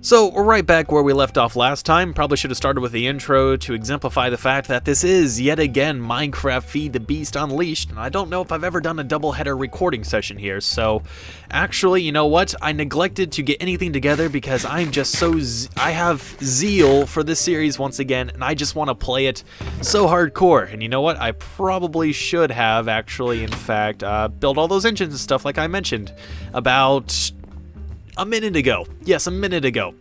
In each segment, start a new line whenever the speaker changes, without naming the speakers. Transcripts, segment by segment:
So we're right back where we left off last time. Probably should have started with the intro to exemplify the fact that this is, yet again, Minecraft Feed the Beast Unleashed, and I don't know if I've ever done a double-header recording session here, so actually, you know what? I neglected to get anything together because I'm just so I have zeal for this series once again, and I just want to play it so hardcore. And you know what? I probably should have actually, in fact, built all those engines and stuff like I mentioned about a minute ago. Yes, a minute ago.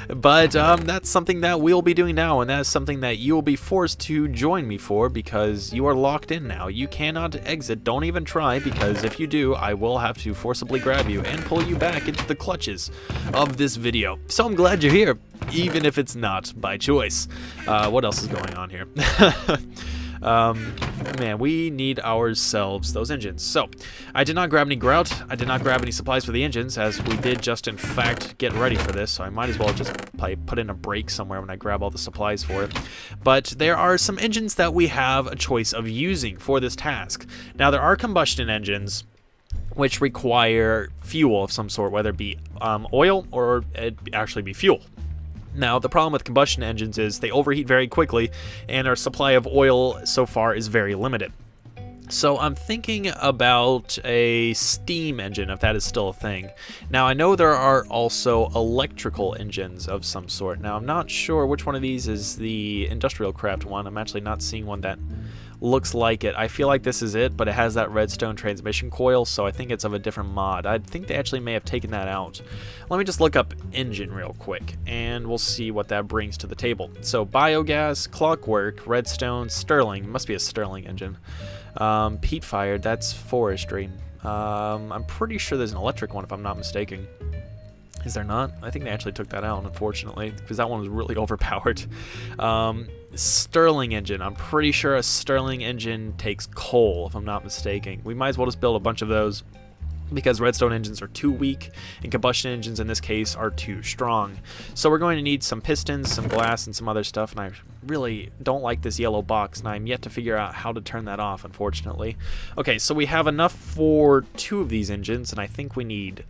But that's something that we'll be doing now, and that's something that you will be forced to join me for because you are locked in now. You cannot exit. Don't even try, because if you do, I will have to forcibly grab you and pull you back into the clutches of this video. So I'm glad you're here, even if it's not by choice. What else is going on here? Man, we need ourselves those engines. So, I did not grab any grout. I did not grab any supplies for the engines, as we did just, in fact, get ready for this. So I might as well just put in a break somewhere when I grab all the supplies for it. But there are some engines that we have a choice of using for this task. Now, there are combustion engines which require fuel of some sort, whether it be oil or it actually be fuel. Now, the problem with combustion engines is they overheat very quickly, and our supply of oil so far is very limited. So I'm thinking about a steam engine, if that is still a thing. Now, I know there are also electrical engines of some sort. Now, I'm not sure which one of these is the industrial craft one. I'm actually not seeing one that looks like it. I feel like this is it, but it has that redstone transmission coil, so I think it's of a different mod. I think they actually may have taken that out. Let me just look up engine real quick, and we'll see what that brings to the table. So biogas, clockwork, redstone, Stirling. Must be a Stirling engine. Peat fired, that's forestry. I'm pretty sure there's an electric one if I'm not mistaken. Is there not? I think they actually took that out, unfortunately, because that one was really overpowered. Stirling engine. I'm pretty sure a Stirling engine takes coal, if I'm not mistaken. We might as well just build a bunch of those, because redstone engines are too weak, and combustion engines in this case are too strong. So we're going to need some pistons, some glass, and some other stuff, and I really don't like this yellow box, and I'm yet to figure out how to turn that off, unfortunately. Okay, so we have enough for 2 of these engines, and I think we need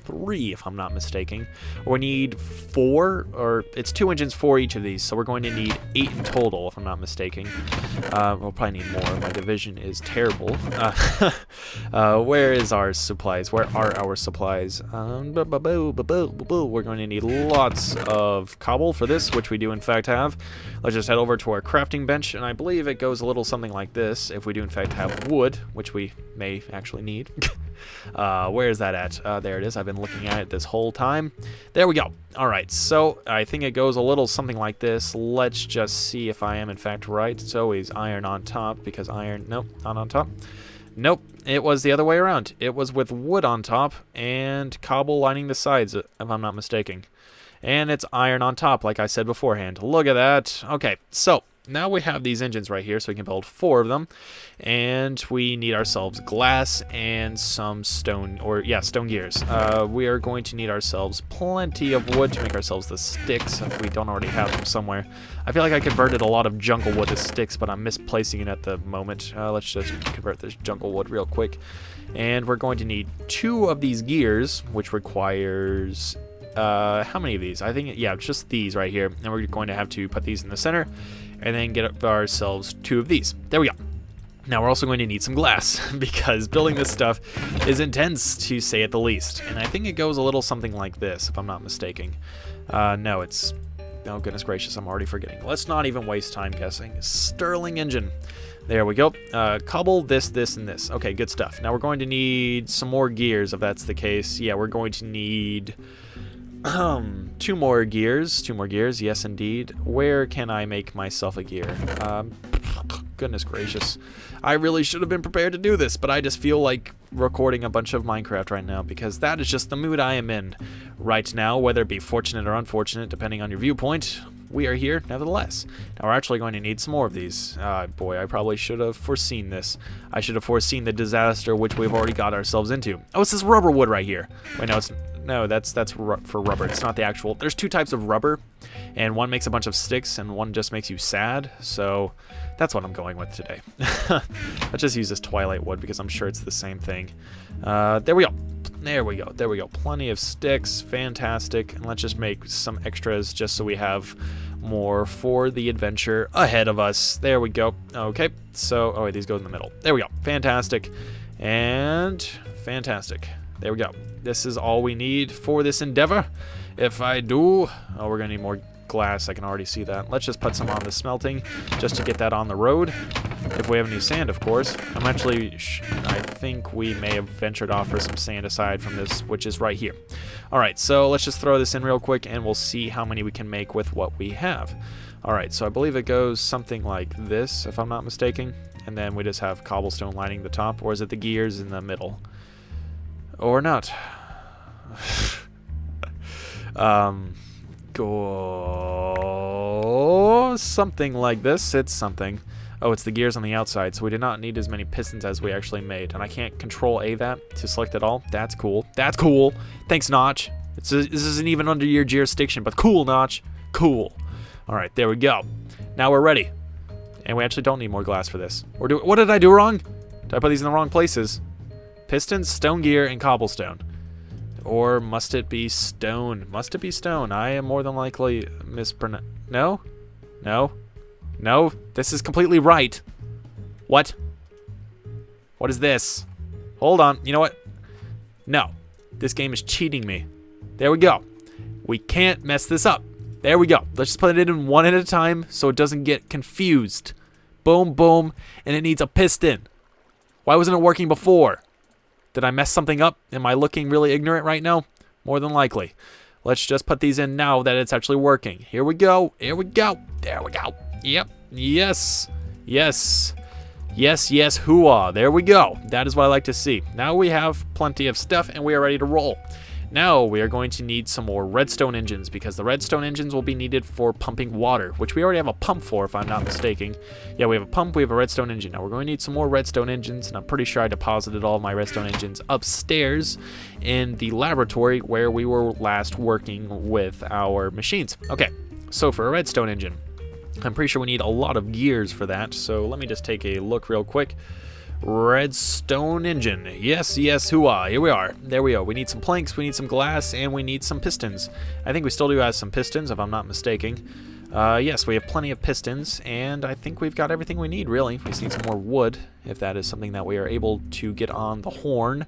3, if I'm not mistaken. Or we need 4, or it's 2 engines for each of these, so we're going to need 8 in total, if I'm not mistaken. We'll probably need more. My division is terrible. Where is our supplies? Where are our supplies? We're going to need lots of cobble for this, which we do in fact have. Let's just head over to our crafting bench, and I believe it goes a little something like this, if we do in fact have wood, which we may actually need. Where is that at? There it is. I've been looking at it this whole time. There we go. Alright, so I think it goes a little something like this. Let's just see if I am in fact right. It's always iron on top, because iron... Nope, not on top. Nope, it was the other way around. It was with wood on top and cobble lining the sides, if I'm not mistaken. And it's iron on top, like I said beforehand. Look at that. Okay, so now we have these engines right here, so we can build 4 of them. And we need ourselves glass and some stone, or yeah, stone gears. We are going to need ourselves plenty of wood to make ourselves the sticks, if we don't already have them somewhere. I feel like I converted a lot of jungle wood to sticks, but I'm misplacing it at the moment. Let's just convert this jungle wood real quick. And we're going to need 2 of these gears, which requires... how many of these? I think, yeah, just these right here. And we're going to have to put these in the center and then get ourselves 2 of these. There we go. Now we're also going to need some glass, because building this stuff is intense, to say at the least. And I think it goes a little something like this, if I'm not mistaken. No, it's... Oh, goodness gracious, I'm already forgetting. Let's not even waste time guessing. Stirling engine. There we go. Cobble, this, and this. Okay, good stuff. Now we're going to need some more gears, if that's the case. Yeah, we're going to need... 2 more gears. 2 more gears, yes indeed. Where can I make myself a gear? Goodness gracious. I really should have been prepared to do this, but I just feel like recording a bunch of Minecraft right now, because that is just the mood I am in right now, whether it be fortunate or unfortunate, depending on your viewpoint. We are here, nevertheless. Now, we're actually going to need some more of these. Boy, I probably should have foreseen this. I should have foreseen the disaster which we've already got ourselves into. Oh, it's this rubber wood right here. Wait, no, it's... No, that's for rubber. It's not the actual. There's two types of rubber, and one makes a bunch of sticks, and one just makes you sad. So that's what I'm going with today. Let's just use this twilight wood because I'm sure it's the same thing. There we go. There we go. There we go. Plenty of sticks. Fantastic. And let's just make some extras just so we have more for the adventure ahead of us. There we go. Okay. So, oh wait, these go in the middle. There we go. Fantastic. And fantastic. There we go. This is all we need for this endeavor. If I do... Oh, we're going to need more glass. I can already see that. Let's just put some on the smelting just to get that on the road. If we have any sand, of course. I'm actually... I think we may have ventured off for some sand aside from this, which is right here. Alright, so let's just throw this in real quick and we'll see how many we can make with what we have. Alright, so I believe it goes something like this, if I'm not mistaken. And then we just have cobblestone lining the top. Or is it the gears in the middle? Or not. Go something like this. It's something. Oh, it's the gears on the outside, so we did not need as many pistons as we actually made. And I can't control A that to select it all. That's cool. That's cool. Thanks, Notch. This isn't even under your jurisdiction, but cool, Notch. Cool. All right, there we go. Now we're ready. And we actually don't need more glass for this. What did I do wrong? Did I put these in the wrong places? Pistons, stone gear, and cobblestone. Or must it be stone? Must it be stone? I am more than likely mispronouncing. No? No? No? This is completely right. What? What is this? Hold on. You know what? No. This game is cheating me. There we go. We can't mess this up. There we go. Let's just put it in one at a time so it doesn't get confused. Boom, boom. And it needs a piston. Why wasn't it working before? Did I mess something up? Am I looking really ignorant right now? More than likely. Let's just put these in now that it's actually working. Here we go. Here we go. There we go. Yep. Yes. Yes. Yes, yes, hoo-ah. There we go. That is what I like to see. Now we have plenty of stuff and we are ready to roll. Now we are going to need some more redstone engines because the redstone engines will be needed for pumping water, which we already have a pump for if I'm not mistaken. Yeah, we have a pump, we have a redstone engine. Now we're going to need some more redstone engines, and I'm pretty sure I deposited all of my redstone engines upstairs in the laboratory where we were last working with our machines. Okay, so for a redstone engine, I'm pretty sure we need a lot of gears for that, so let me just take a look real quick. Redstone engine. Yes, yes, hoo-ah. Here we are. There we go. We need some planks, we need some glass, and we need some pistons. I think we still do have some pistons, if I'm not mistaken. Yes, we have plenty of pistons, and I think we've got everything we need, really. We just need some more wood, if that is something that we are able to get on the horn.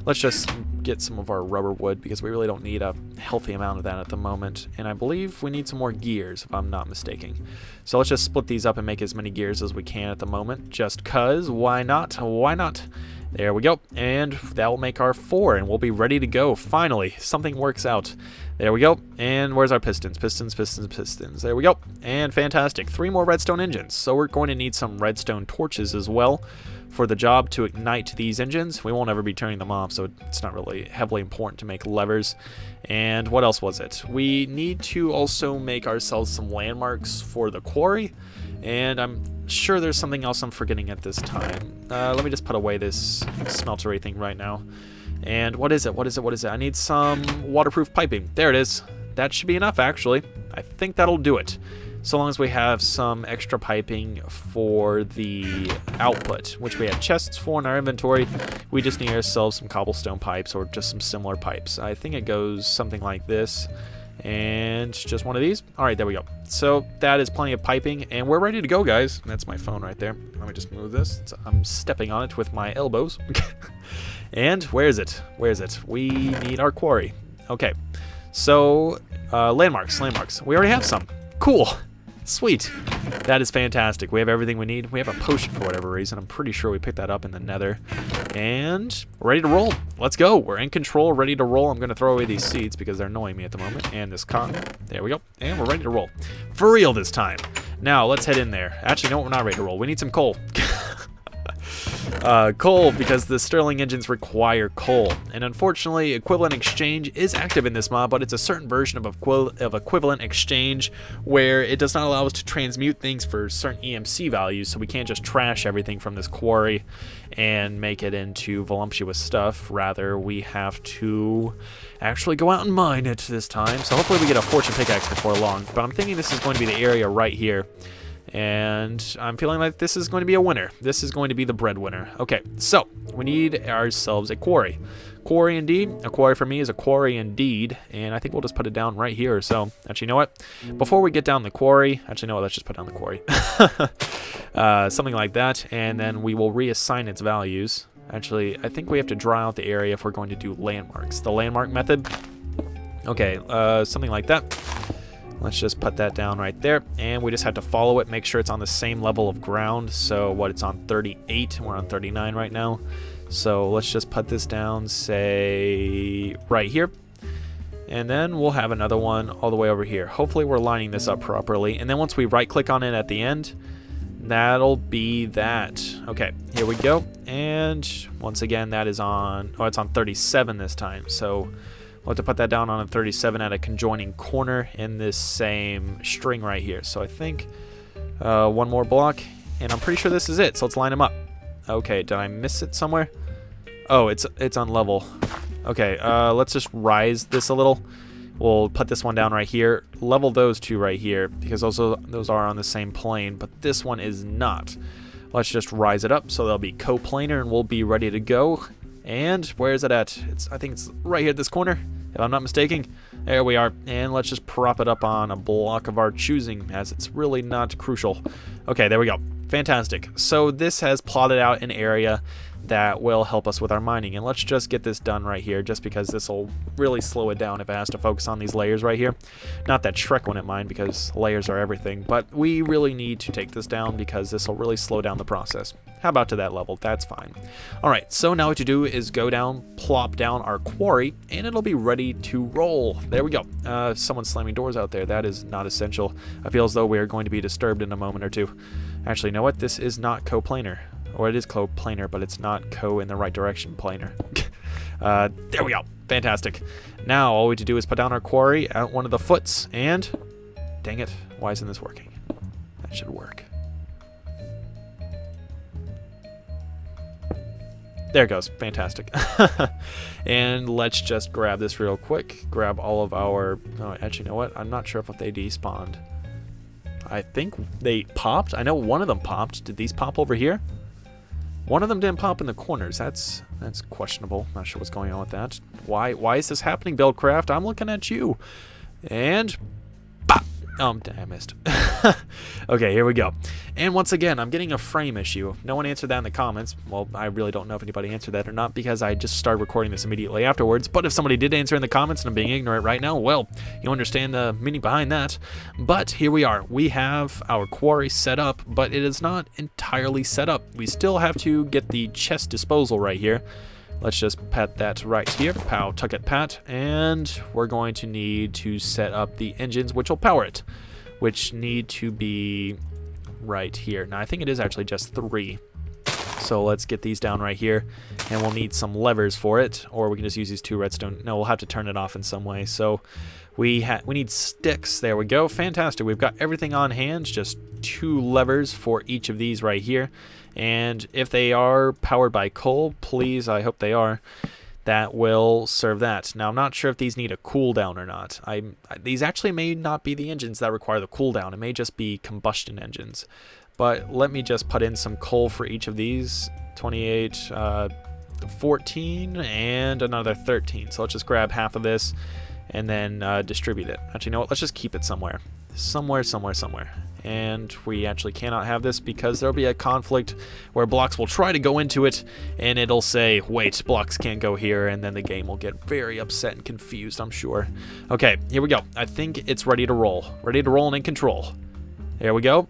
Let's just get some of our rubber wood, because we really don't need a healthy amount of that at the moment. And I believe we need some more gears, if I'm not mistaken. So let's just split these up and make as many gears as we can at the moment, just cause. Why not? Why not? There we go. And that will make our 4, and we'll be ready to go. Finally, something works out. There we go. And where's our pistons? Pistons, pistons, pistons. There we go. And fantastic. 3 more redstone engines. So we're going to need some redstone torches as well for the job to ignite these engines. We won't ever be turning them off, so it's not really heavily important to make levers. And what else was it? We need to also make ourselves some landmarks for the quarry. And I'm sure there's something else I'm forgetting at this time. Let me just put away this smeltery thing right now. And what is it? What is it? What is it? I need some waterproof piping. There it is. That should be enough, actually. I think that'll do it. So long as we have some extra piping for the output, which we have chests for in our inventory. We just need ourselves some cobblestone pipes or just some similar pipes. I think it goes something like this. And just one of these. All right, there we go. So that is plenty of piping, and we're ready to go, guys. That's my phone right there. Let me just move this. I'm stepping on it with my elbows. And where is it? Where is it? We need our quarry. Okay. So landmarks, landmarks. We already have some. Cool. Sweet. That is fantastic. We have everything we need. We have a potion for whatever reason. I'm pretty sure we picked that up in the nether. And we're ready to roll. Let's go. We're in control, ready to roll. I'm going to throw away these seeds because they're annoying me at the moment. And this cotton. There we go. And we're ready to roll. For real this time. Now, let's head in there. Actually, no, we're not ready to roll. We need some coal. coal, because the Stirling engines require coal. And unfortunately, equivalent exchange is active in this mod, but it's a certain version of equivalent exchange where it does not allow us to transmute things for certain EMC values, so we can't just trash everything from this quarry and make it into voluptuous stuff. Rather, we have to actually go out and mine it this time. So hopefully we get a fortune pickaxe before long. But I'm thinking this is going to be the area right here. And I'm feeling like this is going to be a winner. This is going to be the breadwinner. Okay, so we need ourselves a quarry. Quarry indeed. A quarry for me is a quarry indeed. And I think we'll just put it down right here. So, actually, you know what? Before we get down the quarry, actually, no, let's just put down the quarry. Something like that. And then we will reassign its values. Actually, I think we have to draw out the area if we're going to do landmarks. The landmark method. Okay, something like that. Let's just put that down right there, and we just have to follow it, make sure it's on the same level of ground. So what, it's on 38, we're on 39 right now. So let's just put this down, say, right here. And then we'll have another one all the way over here. Hopefully we're lining this up properly. And then once we right-click on it at the end, that'll be that. Okay, here we go. And once again, that is on, oh, it's on 37 this time. So we'll have to put that down on a 37 at a conjoining corner in this same string right here. So I think one more block, and I'm pretty sure this is it. So let's line them up. Okay, did I miss it somewhere? Oh, it's on level. Okay, let's just rise this a little. We'll put this one down right here. Level those two right here, because those are on the same plane, but this one is not. Let's just rise it up so they'll be coplanar, and we'll be ready to go. And where is it at? I think it's right here at this corner, if I'm not mistaken. There we are. And let's just prop it up on a block of our choosing, as it's really not crucial. Okay, there we go. Fantastic. So this has plotted out an area that will help us with our mining. And let's just get this done right here, just because this will really slow it down if it has to focus on these layers right here. Not that Shrek wouldn't mind, because layers are everything, but we really need to take this down because this will really slow down the process. How about to that level? That's fine. Alright, so now what you do is go down, plop down our quarry, and it'll be ready to roll. There we go. Someone's slamming doors out there. That is not essential. I feel as though we are going to be disturbed in a moment or two. Actually, you know what? This is not coplanar. Or it is coplanar, but it's not co in the right direction planar. There we go. Fantastic. Now all we have to do is put down our quarry at one of the foots, and dang it, why isn't this working? That should work. There it goes. Fantastic. And let's just grab this real quick. Grab all of our... Oh, actually, you know what? I'm not sure if they despawned. I think they popped. I know one of them popped. Did these pop over here? One of them didn't pop in the corners. That's questionable. Not sure what's going on with that. Why is this happening, Buildcraft? I'm looking at you. And pop. Oh, I missed. Okay, here we go. And once again, I'm getting a frame issue. No one answered that in the comments. Well, I really don't know if anybody answered that or not, because I just started recording this immediately afterwards. But if somebody did answer in the comments and I'm being ignorant right now, well, you understand the meaning behind that. But here we are. We have our quarry set up, but it is not entirely set up. We still have to get the chest disposal right here. Let's just pat that right here. Pow, tuck it, pat. And we're going to need to set up the engines, which will power it, which need to be right here. Now, I think it is actually just 3. So let's get these down right here, and we'll need some levers for it, or we can just use these 2 redstone. No, we'll have to turn it off in some way. So we need sticks. There we go. Fantastic. We've got everything on hand, just 2 levers for each of these right here. And if they are powered by coal, please, I hope they are, that will serve that. Now, I'm not sure if these need a cooldown or not. These actually may not be the engines that require the cooldown. It may just be combustion engines. But let me just put in some coal for each of these. 28, 14, and another 13. So let's just grab half of this and then distribute it. Actually, you know what? Let's just keep it somewhere. Somewhere. And we actually cannot have this because there'll be a conflict where blocks will try to go into it, and it'll say, wait, blocks can't go here, and then the game will get very upset and confused, I'm sure. Okay, here we go. I think it's ready to roll. Ready to roll and in control. There we go.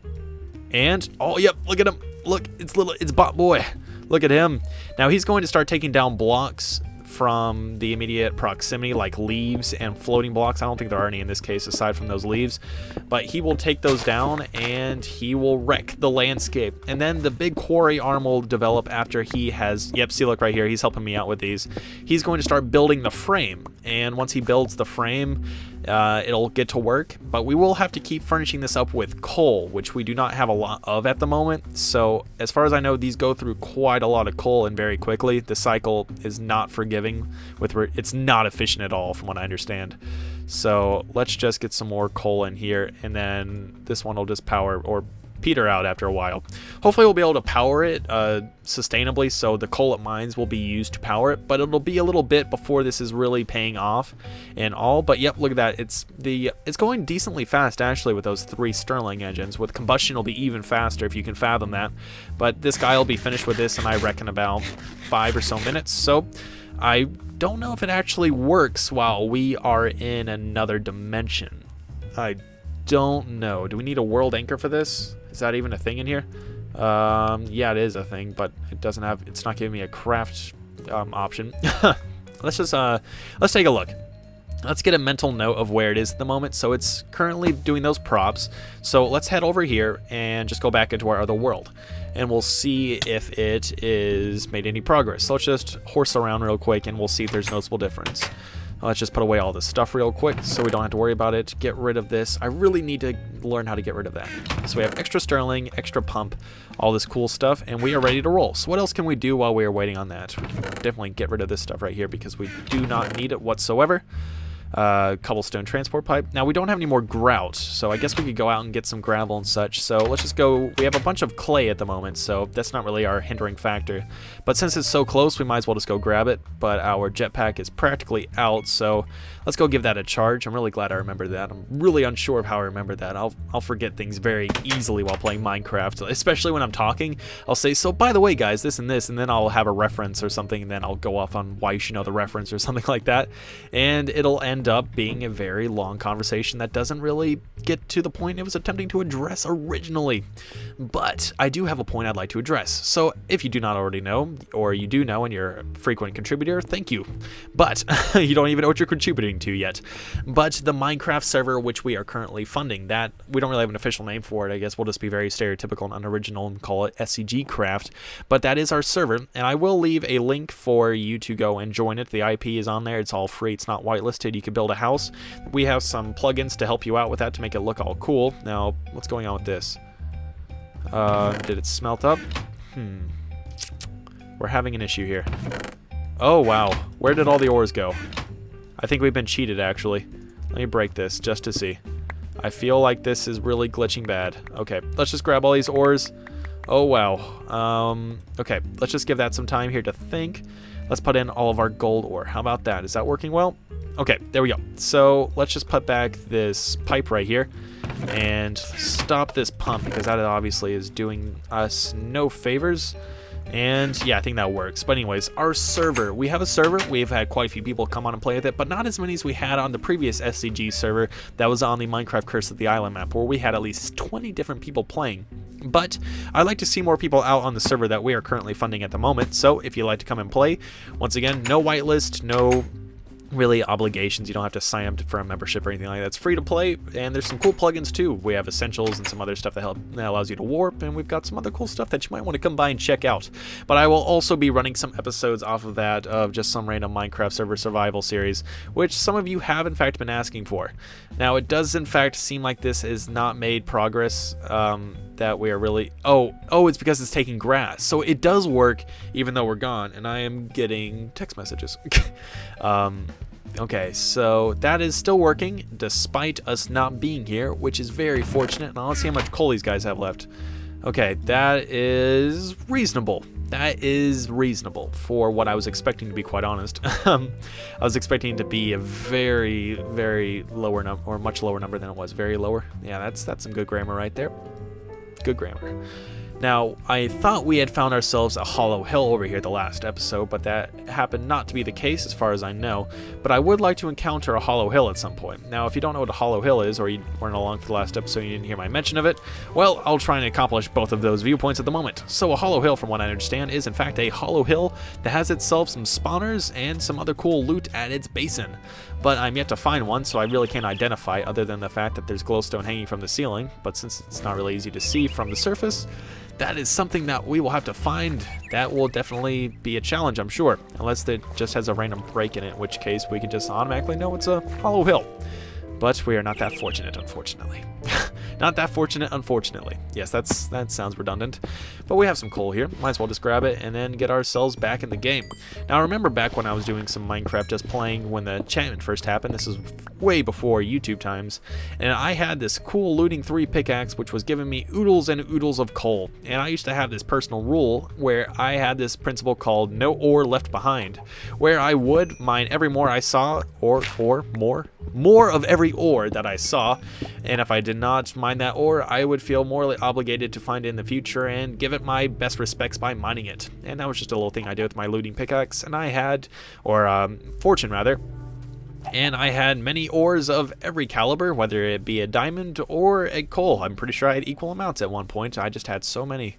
And, oh, yep, look at him. Look, it's Bot Boy. Look at him. Now, he's going to start taking down blocks from the immediate proximity, like leaves and floating blocks. I don't think there are any in this case aside from those leaves, but he will take those down and he will wreck the landscape. And then the big quarry arm will develop after he has, yep, see, look right here, he's helping me out with these. He's going to start building the frame, and once he builds the frame, it'll get to work, but we will have to keep furnishing this up with coal, which we do not have a lot of at the moment. So as far as I know, these go through quite a lot of coal and very quickly. The cycle is not forgiving it's not efficient at all from what I understand. So let's just get some more coal in here, and then this one will just power or peter out after a while. Hopefully we'll be able to power it sustainably, so the coal it mines will be used to power it, but it'll be a little bit before this is really paying off and all. But yep, look at that, it's going decently fast actually with those 3 Stirling engines. With combustion it'll be even faster, if you can fathom that. But this guy will be finished with this in, I reckon, about 5 or so minutes. So I don't know if it actually works while we are in another dimension. I don't know. Do we need a world anchor for this? Is that even a thing in here? Yeah, it is a thing, but it doesn't have, it's not giving me a craft option. Let's just let's take a look. Let's get a mental note of where it is at the moment. So it's currently doing those props. So let's head over here and just go back into our other world, and we'll see if it is made any progress. So let's just horse around real quick and we'll see if there's noticeable difference. Let's just put away all this stuff real quick so we don't have to worry about it. Get rid of this. I really need to learn how to get rid of that. So we have extra Stirling, extra pump, all this cool stuff, and we are ready to roll. So what else can we do while we are waiting on that? We can definitely get rid of this stuff right here because we do not need it whatsoever. Cobblestone transport pipe. Now we don't have any more grout, so I guess we could go out and get some gravel and such. So let's just go. We have a bunch of clay at the moment, so that's not really our hindering factor. But since it's so close, we might as well just go grab it. But our jetpack is practically out, so let's go give that a charge. I'm really glad I remembered that. I'm really unsure of how I remembered that. I'll forget things very easily while playing Minecraft, especially when I'm talking. I'll say, so by the way guys, this, and then I'll have a reference or something, and then I'll go off on why you should know the reference or something like that, and it'll end up being a very long conversation that doesn't really get to the point it was attempting to address originally. But I do have a point I'd like to address. So if you do not already know, or you do know and you're a frequent contributor, thank you. But you don't even know what you're contributing to yet. But the Minecraft server, which we are currently funding, that we don't really have an official name for it. I guess we'll just be very stereotypical and unoriginal and call it SCG Craft. But that is our server, and I will leave a link for you to go and join it. The IP is on there. It's all free. It's not whitelisted. You can build a house. We have some plugins to help you out with that to make it look all cool. Now, what's going on with this? Did it smelt up? We're having an issue here. Oh, wow. Where did all the ores go? I think we've been cheated, actually. Let me break this just to see. I feel like this is really glitching bad. Okay, let's just grab all these ores. Oh, wow. Okay, let's just give that some time here to think. Let's put in all of our gold ore. How about that? Is that working well? Okay, there we go. So let's just put back this pipe right here and stop this pump, because that obviously is doing us no favors. And yeah, I think that works. But anyways, our server. We have a server. We've had quite a few people come on and play with it, but not as many as we had on the previous SCG server that was on the Minecraft Curse of the Island map, where we had at least 20 different people playing. But I'd like to see more people out on the server that we are currently funding at the moment. So if you'd like to come and play, once again, no whitelist, no really obligations. You don't have to sign up for a membership or anything like that. It's free to play, and there's some cool plugins too. We have essentials and some other stuff that allows you to warp, and we've got some other cool stuff that you might want to come by and check out. But I will also be running some episodes off of that of just some random Minecraft server survival series, which some of you have in fact been asking for. Now it does in fact seem like this is not made progress, that we are really it's because it's taking grass. So it does work even though we're gone, and I am getting text messages. Okay, so that is still working despite us not being here, which is very fortunate. Now let's see how much coal these guys have left. Okay, that is reasonable. That is reasonable for what I was expecting, to be quite honest. I was expecting it to be a very, very lower number, or much lower number than it was. Very lower. Yeah, that's some good grammar right there. Good grammar. Now, I thought we had found ourselves a hollow hill over here the last episode, but that happened not to be the case as far as I know. But I would like to encounter a hollow hill at some point. Now, if you don't know what a hollow hill is, or you weren't along for the last episode and you didn't hear my mention of it, well, I'll try and accomplish both of those viewpoints at the moment. So a hollow hill, from what I understand, is in fact a hollow hill that has itself some spawners and some other cool loot at its basin. But I'm yet to find one, so I really can't identify other than the fact that there's glowstone hanging from the ceiling. But since it's not really easy to see from the surface, that is something that we will have to find. That will definitely be a challenge, I'm sure. Unless it just has a random break in it, in which case we can just automatically know it's a hollow hill. But we are not that fortunate, unfortunately. Not that fortunate, unfortunately. Yes, that sounds redundant. But we have some coal here. Might as well just grab it and then get ourselves back in the game. Now, I remember back when I was doing some Minecraft just playing when the enchantment first happened. This is way before YouTube times. And I had this cool looting 3 pickaxe, which was giving me oodles and oodles of coal. And I used to have this personal rule where I had this principle called no ore left behind, where I would mine every more I saw, or more of every ore that I saw. And if I did not mine that ore, I would feel morally obligated to find it in the future and give it my best respects by mining it. And that was just a little thing I did with my looting pickaxe, and I had, or fortune rather, and I had many ores of every caliber, whether it be a diamond or a coal. I'm pretty sure I had equal amounts at one point. I just had so many.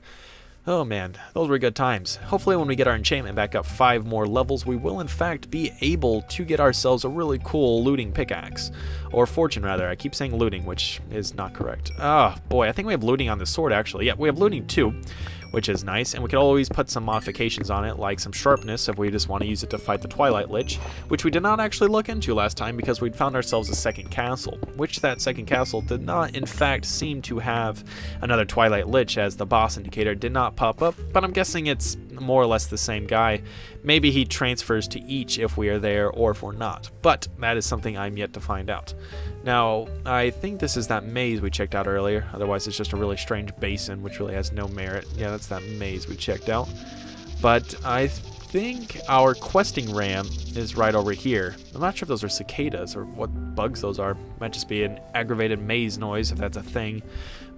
Oh man, those were good times. Hopefully when we get our enchantment back up 5 more levels, we will in fact be able to get ourselves a really cool looting pickaxe. Or fortune rather, I keep saying looting, which is not correct. Oh boy, I think we have looting on this sword actually. Yeah, we have looting too, which is nice, and we can always put some modifications on it, like some sharpness if we just want to use it to fight the Twilight Lich, which we did not actually look into last time because we'd found ourselves a second castle, which that second castle did not in fact seem to have another Twilight Lich, as the boss indicator did not pop up, but I'm guessing it's more or less the same guy. Maybe he transfers to each if we are there or if we're not, but that is something I'm yet to find out. Now, I think this is that maze we checked out earlier, otherwise it's just a really strange basin which really has no merit. Yeah, that's that maze we checked out. But I think our questing ram is right over here. I'm not sure if those are cicadas or what bugs those are. Might just be an aggravated maze noise if that's a thing.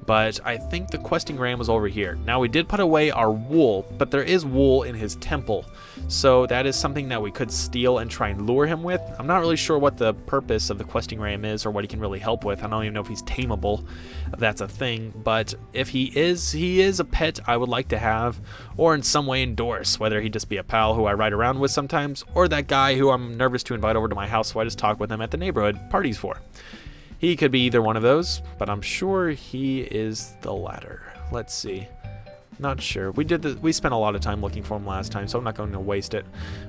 But I think the questing ram was over here. Now, we did put away our wool, but there is wool in his temple. So that is something that we could steal and try and lure him with. I'm not really sure what the purpose of the questing ram is or what he can really help with. I don't even know if he's tameable, if that's a thing. But if he is a pet I would like to have or in some way endorse, whether he just be a pal who I ride around with sometimes or that guy who I'm nervous to invite over to my house so I just talk with him at the neighborhood parties for. He could be either one of those, but I'm sure he is the latter. Let's see. Not sure. We spent a lot of time looking for him last time, so I'm not going to waste it.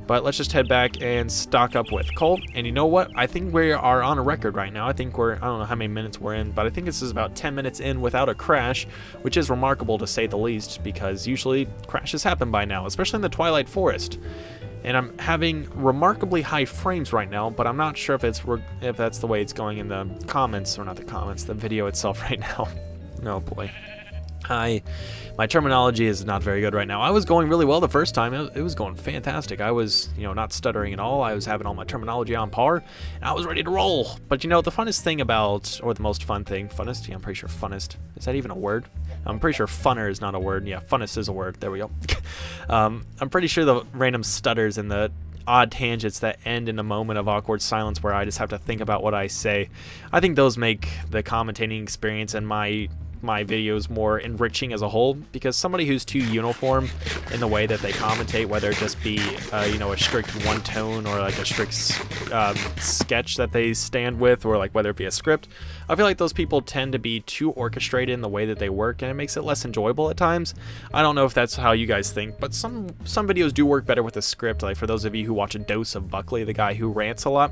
But let's just head back and stock up with coal. And you know what? I think we are on a record right now. I think I don't know how many minutes we're in, but I think this is about 10 minutes in without a crash, which is remarkable to say the least, because usually crashes happen by now, especially in the Twilight Forest. And I'm having remarkably high frames right now, but I'm not sure if that's the way it's going in the comments, or not the comments, the video itself right now. Oh boy. My terminology is not very good right now. I was going really well the first time. It was going fantastic. I was, not stuttering at all. I was having all my terminology on par, and I was ready to roll. But the funnest thing about, or the most fun thing, funnest? Yeah, I'm pretty sure funnest. Is that even a word? I'm pretty sure funner is not a word. Yeah, funnest is a word. There we go. I'm pretty sure the random stutters and the odd tangents that end in a moment of awkward silence where I just have to think about what I say, I think those make the commentating experience and my videos more enriching as a whole, because somebody who's too uniform in the way that they commentate, whether it just be a strict one tone or like a strict sketch that they stand with, or like whether it be a script, I feel like those people tend to be too orchestrated in the way that they work, and it makes it less enjoyable at times. I don't know if that's how you guys think, but some videos do work better with a script. Like for those of you who watch A Dose of Buckley, the guy who rants a lot,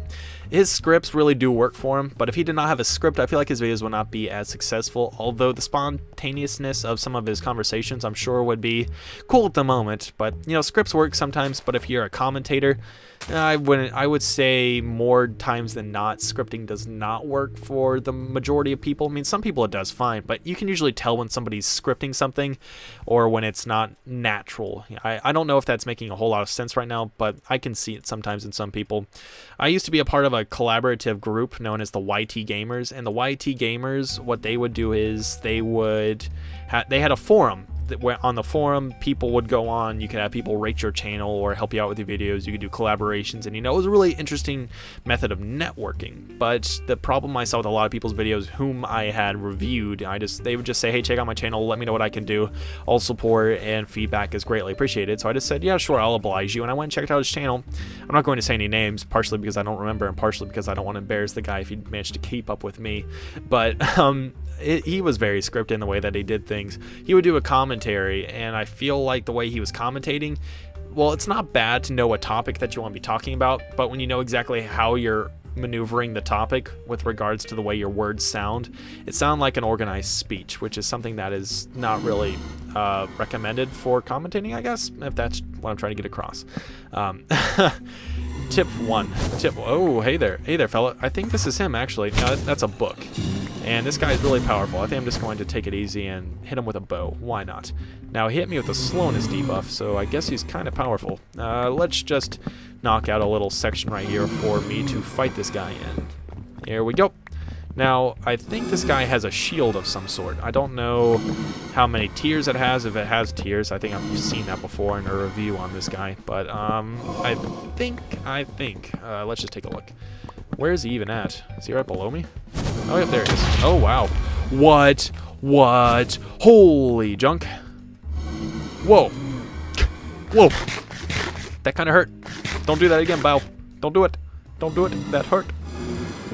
his scripts really do work for him, but if he did not have a script, I feel like his videos would not be as successful, although the spontaneousness of some of his conversations I'm sure would be cool at the moment. But scripts work sometimes, but if you're a commentator, I would say more times than not scripting does not work for the majority of people. I mean, some people it does fine, but you can usually tell when somebody's scripting something or when it's not natural. I don't know if that's making a whole lot of sense right now, but I can see it sometimes in some people. I used to be a part of a collaborative group known as the YT Gamers, and the YT Gamers, what they would do is they had a forum on the forum, people would go on. You could have people rate your channel or help you out with your videos. You could do collaborations, and it was a really interesting method of networking. But the problem I saw with a lot of people's videos whom I had reviewed, they would just say, hey, check out my channel, let me know what I can do. All support and feedback is greatly appreciated. So I just said, yeah, sure, I'll oblige you. And I went and checked out his channel. I'm not going to say any names, partially because I don't remember and partially because I don't want to embarrass the guy if he managed to keep up with me. But he was very scripted in the way that he did things. He would do a commentary, and I feel like the way he was commentating, well, it's not bad to know a topic that you want to be talking about, but when you know exactly how you're maneuvering the topic with regards to the way your words sound, it sounded like an organized speech, which is something that is not really recommended for commentating, I guess, if that's what I'm trying to get across. Tip 1. Oh, hey there, fella. I think this is him, actually. No, that's a book. And this guy is really powerful. I think I'm just going to take it easy and hit him with a bow. Why not? Now, he hit me with a slowness debuff, so I guess he's kind of powerful. Let's just knock out a little section right here for me to fight this guy in. Here we go. Now, I think this guy has a shield of some sort. I don't know how many tiers it has. If it has tiers, I think I've seen that before in a review on this guy. But I think. Let's just take a look. Where is he even at? Is he right below me? Oh, yeah, there he is. Oh, wow. What? Holy junk. Whoa. That kind of hurt. Don't do that again, Bao. Don't do it. That hurt.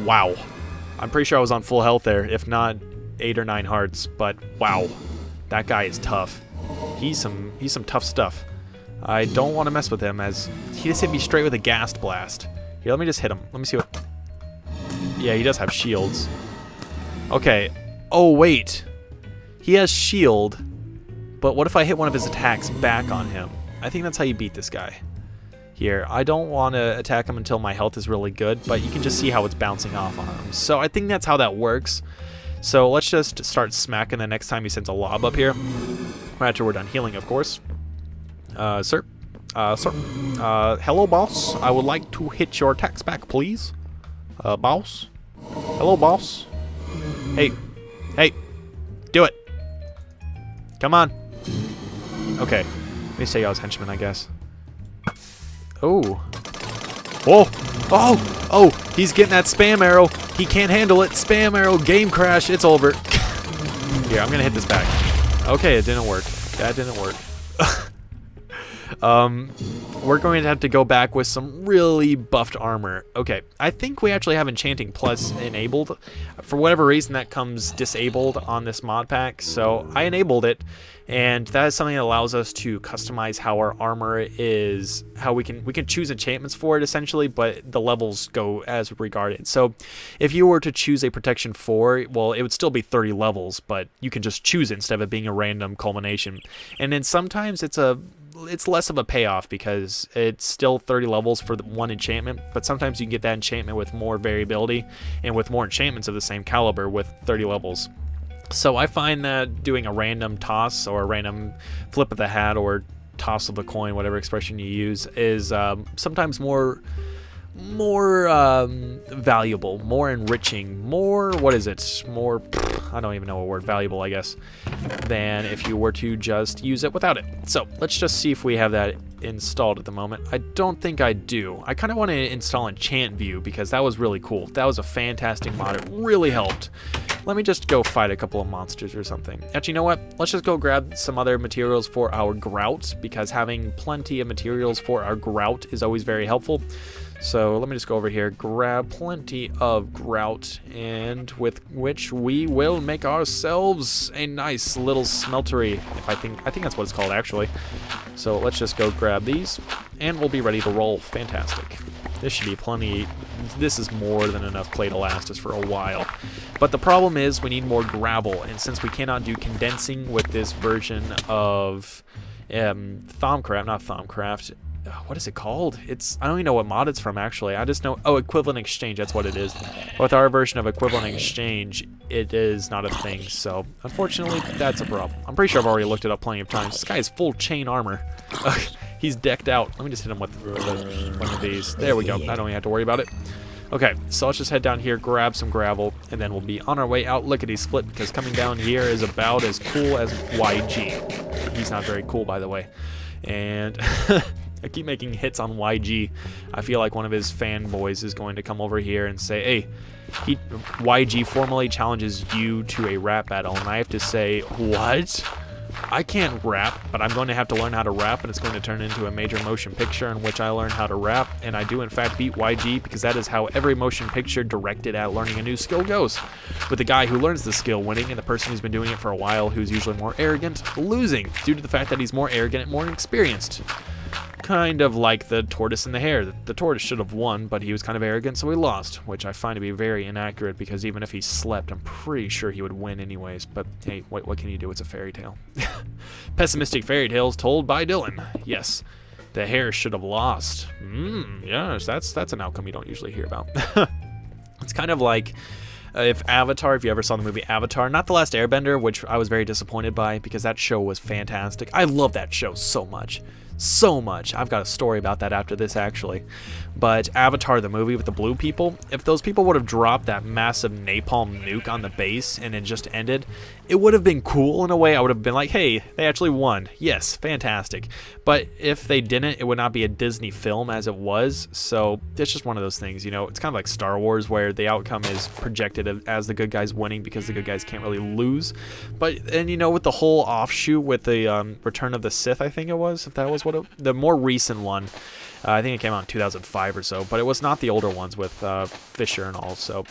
Wow. I'm pretty sure I was on full health there, if not 8 or 9 hearts, but wow. That guy is tough. He's some tough stuff. I don't want to mess with him, as he just hit me straight with a ghast blast. Here, let me just hit him. Let me see what... Yeah, he does have shields. Okay. Oh, wait. He has shield, but what if I hit one of his attacks back on him? I think that's how you beat this guy. Here, I don't want to attack him until my health is really good, but you can just see how it's bouncing off on him. So I think that's how that works. So let's just start smacking the next time he sends a lob up here. Right after we're done healing, of course. Sir? Hello, boss. I would like to hit your attacks back, please. Boss? Hello, boss? Hey. Do it. Come on. Okay. Let me say I was henchman, I guess. Oh. Whoa. Oh, he's getting that spam arrow. He can't handle it. Spam arrow, game crash. It's over. Here, I'm going to hit this back. Okay, it didn't work. That didn't work. We're going to have to go back with some really buffed armor. Okay, I think we actually have Enchanting Plus enabled. For whatever reason, that comes disabled on this mod pack, so I enabled it, and that is something that allows us to customize how our armor is, how we can choose enchantments for it, essentially, but the levels go as regarded. So if you were to choose a protection 4, well, it would still be 30 levels, but you can just choose it instead of it being a random culmination. And then sometimes it's less of a payoff because it's still 30 levels for the one enchantment, but sometimes you can get that enchantment with more variability and with more enchantments of the same caliber with 30 levels. So I find that doing a random toss or a random flip of the hat or toss of the coin, whatever expression you use, is sometimes more valuable, more enriching, more, what is it, more, I don't even know what word, valuable, I guess, than if you were to just use it without it. So let's just see if we have that installed at the moment. I don't think I do. I kind of want to install Enchant View because that was really cool. That was a fantastic mod. It really helped. Let me just go fight a couple of monsters or something. Actually, you know what? Let's just go grab some other materials for our grout, because having plenty of materials for our grout is always very helpful. So let me just go over here, grab plenty of grout, and with which we will make ourselves a nice little smeltery. I think that's what it's called, actually. So let's just go grab these, and we'll be ready to roll. Fantastic. This should be plenty. This is more than enough clay to last us for a while. But the problem is we need more gravel, and since we cannot do condensing with this version of Thaumcraft, what is it called? I don't even know what mod it's from, actually. I just know, Equivalent Exchange, that's what it is. With our version of Equivalent Exchange, it is not a thing, so unfortunately, that's a problem. I'm pretty sure I've already looked it up plenty of times. This guy has full chain armor. He's decked out. Let me just hit him with one of these. There we go. I don't even have to worry about it. Okay, so let's just head down here, grab some gravel, and then we'll be on our way out lickety-split, because coming down here is about as cool as YG. He's not very cool, by the way. And I keep making hits on YG. I feel like one of his fanboys is going to come over here and say, hey, YG formally challenges you to a rap battle. And I have to say, what? I can't rap, but I'm going to have to learn how to rap, and it's going to turn into a major motion picture in which I learn how to rap, and I do in fact beat YG, because that is how every motion picture directed at learning a new skill goes. With the guy who learns the skill winning, and the person who's been doing it for a while who's usually more arrogant losing, due to the fact that he's more arrogant and more inexperienced. Kind of like the tortoise and the hare. The tortoise should have won, but he was kind of arrogant, so he lost, which I find to be very inaccurate, because even if he slept, I'm pretty sure he would win anyways. But hey, what can you do? It's a fairy tale. Pessimistic fairy tales told by Dylan. Yes, the hare should have lost. Yes, that's an outcome you don't usually hear about. It's kind of like if Avatar, if you ever saw the movie Avatar, not The Last Airbender, which I was very disappointed by, because that show was fantastic. I love that show so much. So much. I've got a story about that after this, actually. But Avatar, the movie with the blue people, if those people would have dropped that massive napalm nuke on the base and it just ended, it would have been cool in a way. I would have been like, hey, they actually won. Yes, fantastic. But if they didn't, it would not be a Disney film as it was. So it's just one of those things, you know. It's kind of like Star Wars, where the outcome is projected as the good guys winning, because the good guys can't really lose. And you know, with the whole offshoot with the Return of the Sith, I think it was, if that was what the more recent one, I think it came out in 2005 or so, but it was not the older ones with Fisher and all. So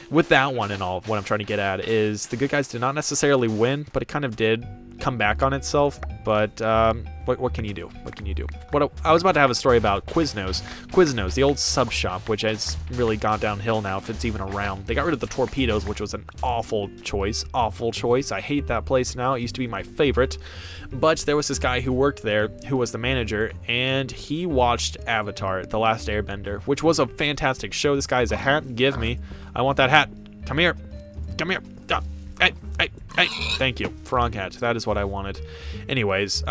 with that one and all, what I'm trying to get at is the good guys did not necessarily win, but it kind of did come back on itself. But what can you do? What can you do? I was about to have a story about Quiznos, the old sub shop, which has really gone downhill now, if it's even around. They got rid of the torpedoes, which was an awful choice. I hate that place now. It used to be my favorite. But there was this guy who worked there, who was the manager, and he watched Avatar, The Last Airbender, which was a fantastic show. This guy has a hat. Give me. I want that hat. Come here. Come here. Hey, thank you. Frog hat. That is what I wanted. Anyways,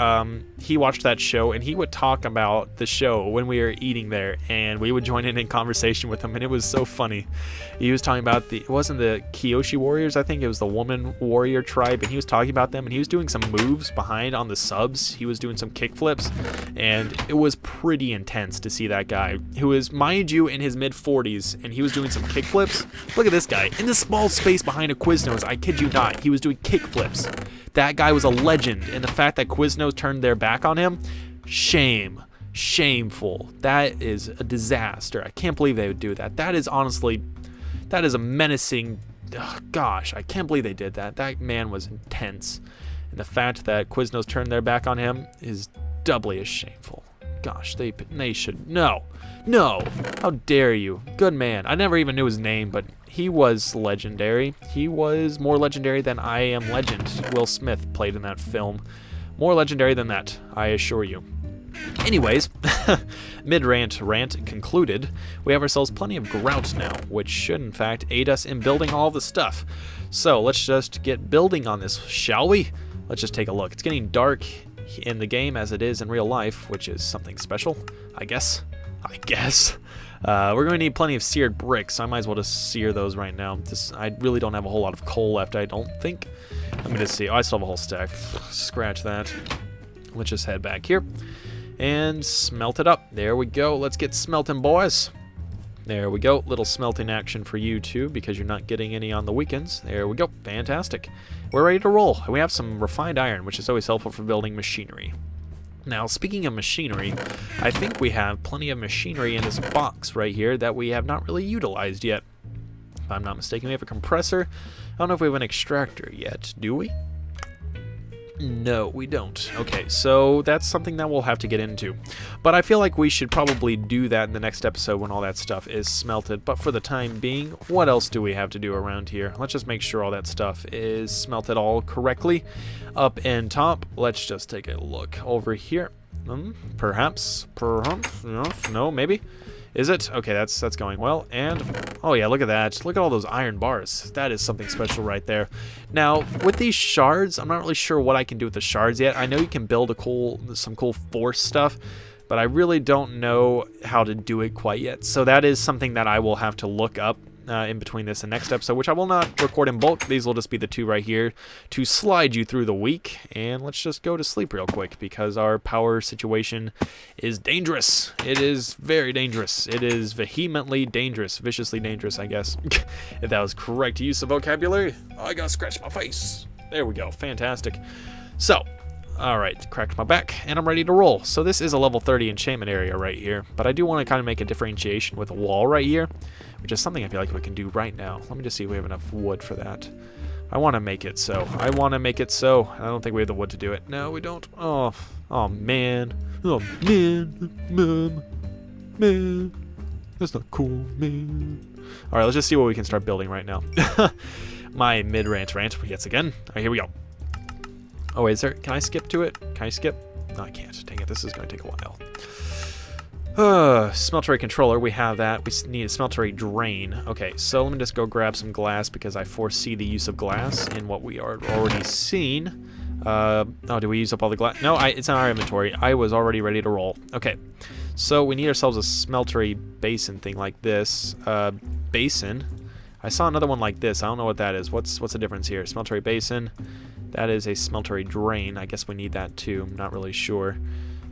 he watched that show, and he would talk about the show when we were eating there, and we would join in conversation with him, and it was so funny. He was talking about it wasn't the Kyoshi Warriors, I think it was the woman warrior tribe, and he was talking about them, and he was doing some moves behind on the subs. He was doing some kickflips, and it was pretty intense to see that guy, who is, mind you, in his mid-40s, and he was doing some kickflips. Look at this guy. In this small space behind a Quiznos, I kid you not, he was doing kickflips. That guy was a legend, and the fact that Quiznos turned their back on him, shameful. That is a disaster. I can't believe they would do that. That is honestly, that is a menacing, gosh, I can't believe they did that. That man was intense, and the fact that Quiznos turned their back on him is doubly as shameful. Gosh, they should, no, how dare you. Good man. I never even knew his name, but he was legendary. He was more legendary than I Am Legend. Will Smith played in that film. More legendary than that, I assure you. Anyways, mid-rant concluded, we have ourselves plenty of grout now, which should in fact aid us in building all the stuff. So let's just get building on this, shall we? Let's just take a look. It's getting dark in the game as it is in real life, which is something special, I guess. We're going to need plenty of seared bricks, so I might as well just sear those right now. I really don't have a whole lot of coal left, I don't think. Let me just see. Oh, I still have a whole stack. Scratch that. Let's just head back here and smelt it up. There we go. Let's get smelting, boys. There we go. Little smelting action for you too, because you're not getting any on the weekends. There we go. Fantastic. We're ready to roll. We have some refined iron, which is always helpful for building machinery. Now, speaking of machinery, I think we have plenty of machinery in this box right here that we have not really utilized yet. If I'm not mistaken, we have a compressor. I don't know if we have an extractor yet. Do we? No, we don't. Okay, so that's something that we'll have to get into. But I feel like we should probably do that in the next episode when all that stuff is smelted. But for the time being, what else do we have to do around here? Let's just make sure all that stuff is smelted all correctly. Up and top, let's just take a look over here. Perhaps, no, maybe. Is it? Okay, that's going well. And, oh yeah, look at that. Look at all those iron bars. That is something special right there. Now, with these shards, I'm not really sure what I can do with the shards yet. I know you can build some cool force stuff, but I really don't know how to do it quite yet. So that is something that I will have to look up in between this and next episode, which I will not record in bulk. These will just be the 2 right here to slide you through the week. And let's just go to sleep real quick because our power situation is dangerous. It is very dangerous. It is vehemently dangerous, viciously dangerous, I guess. If that was correct use of vocabulary. Oh, I gotta scratch my face. There we go. Fantastic. So, alright, cracked my back, and I'm ready to roll. So this is a level 30 enchantment area right here, but I do want to kind of make a differentiation with a wall right here, which is something I feel like we can do right now. Let me just see if we have enough wood for that. I want to make it so. I don't think we have the wood to do it. No, we don't. Oh man. Oh, man. That's not cool, man. Alright, let's just see what we can start building right now. My mid-rant yet again. Alright, here we go. Oh, wait, can I skip to it? Can I skip? No, I can't. Dang it, this is going to take a while. Smeltery controller, we have that. We need a smeltery drain. Okay, so let me just go grab some glass because I foresee the use of glass in what we are already seen. Oh, did we use up all the glass? No, it's in our inventory. I was already ready to roll. Okay, so we need ourselves a smeltery basin thing like this. Basin. I saw another one like this. I don't know what that is. What's the difference here? Smeltery basin. That is a smeltery drain. I guess we need that too. I'm not really sure.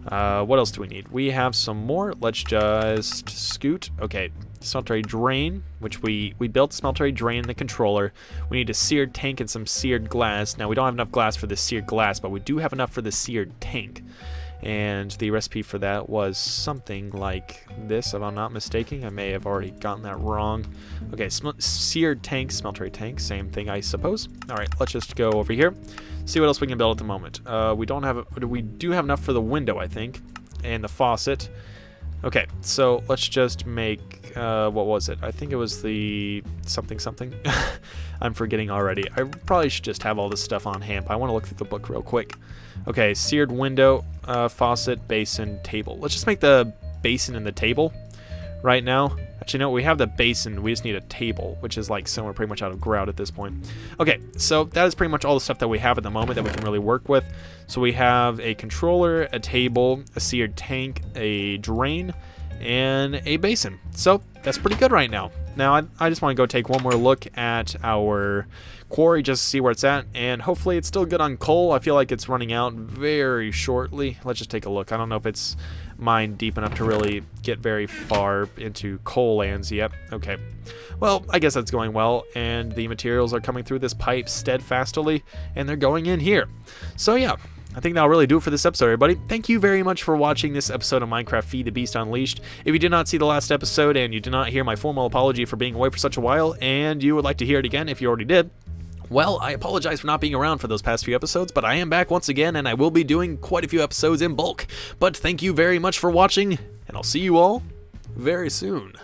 What else do we need? We have some more. Let's just scoot. Okay, smeltery drain, which we built smeltery drain in the controller. We need a seared tank and some seared glass. Now, we don't have enough glass for the seared glass, but we do have enough for the seared tank. And the recipe for that was something like this, if I'm not mistaken. I may have already gotten that wrong. Okay, seared tank, smeltery tank, same thing, I suppose. All right, let's just go over here, see what else we can build at the moment. We do have enough for the window, I think, and the faucet. Okay, so let's just make, what was it? I think it was the something. I'm forgetting already. I probably should just have all this stuff on hand. I want to look through the book real quick. Okay, seared window, faucet, basin, table. Let's just make the basin and the table right now. Actually, no, we have the basin. We just need a table, which is like somewhere pretty much out of grout at this point. Okay, so that is pretty much all the stuff that we have at the moment that we can really work with. So we have a controller, a table, a seared tank, a drain, and a basin. So that's pretty good right now. Now, I just want to go take one more look at our quarry just to see where it's at, and hopefully it's still good on coal. I feel like it's running out very shortly. Let's just take a look. I don't know if it's mined deep enough to really get very far into coal lands yet. Okay. Well, I guess that's going well, and the materials are coming through this pipe steadfastly, and they're going in here. So yeah, I think that'll really do it for this episode, everybody. Thank you very much for watching this episode of Minecraft Feed the Beast Unleashed. If you did not see the last episode and you did not hear my formal apology for being away for such a while, and you would like to hear it again if you already did, well, I apologize for not being around for those past few episodes, but I am back once again, and I will be doing quite a few episodes in bulk. But thank you very much for watching, and I'll see you all very soon.